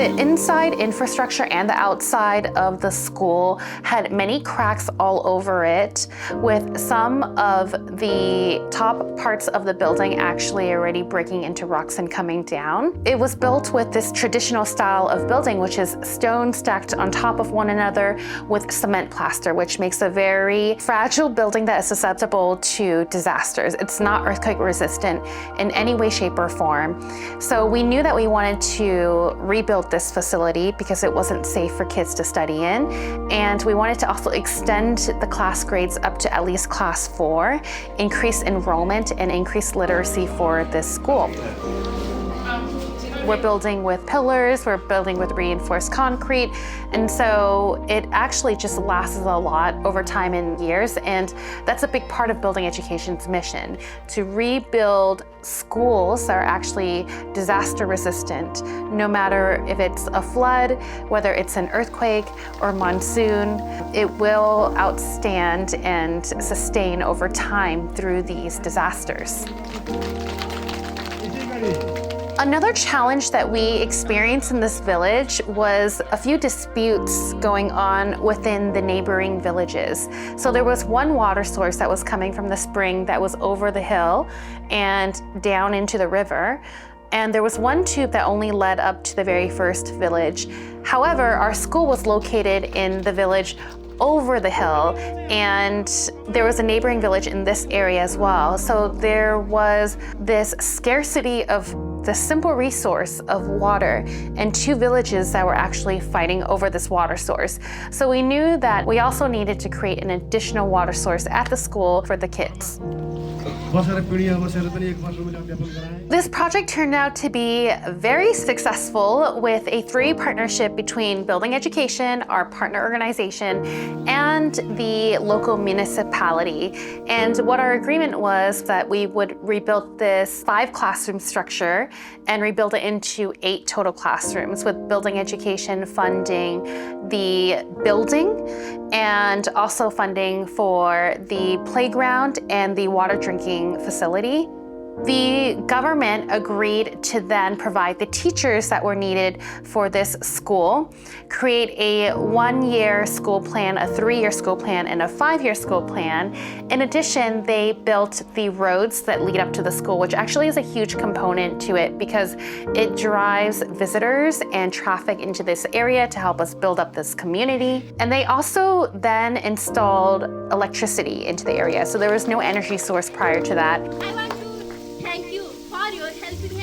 The inside infrastructure and the outside of the school had many cracks all over it, with some of the top parts of the building actually already breaking into rocks and coming down. It was built with this traditional style of building, which is stone stacked on top of one another with cement plaster, which makes a very fragile building that is susceptible to disasters. It's not earthquake resistant in any way, shape, or form. So we knew that we wanted to rebuild this facility because it wasn't safe for kids to study in. And we wanted to also extend the class grades up to at least class 4, increase enrollment and increase literacy for this school. We're building with pillars, we're building with reinforced concrete, and so it actually just lasts a lot over time and years, and that's a big part of Building Education's mission, to rebuild schools that are actually disaster resistant, no matter if it's a flood, whether it's an earthquake or monsoon. It will outstand and sustain over time through these disasters. Another challenge that we experienced in this village was a few disputes going on within the neighboring villages. So there was one water source that was coming from the spring that was over the hill and down into the river. And there was one tube that only led up to the very first village. However, our school was located in the village over the hill, and there was a neighboring village in this area as well. So there was this scarcity of the simple resource of water, and 2 villages that were actually fighting over this water source. So we knew that we also needed to create an additional water source at the school for the kids. This project turned out to be very successful with a 3 partnership between Building Education, our partner organization, and the local municipality. And what our agreement was that we would rebuild this 5 classroom structure and rebuild it into 8 total classrooms, with Building Education funding the building and also funding for the playground and the water drinking facility. The government agreed to then provide the teachers that were needed for this school, create a 1-year school plan, a 3-year school plan, and a 5-year school plan. In addition, they built the roads that lead up to the school, which actually is a huge component to it because it drives visitors and traffic into this area to help us build up this community. And they also then installed electricity into the area, so there was no energy source prior to that. I want to thank you for your helping hand.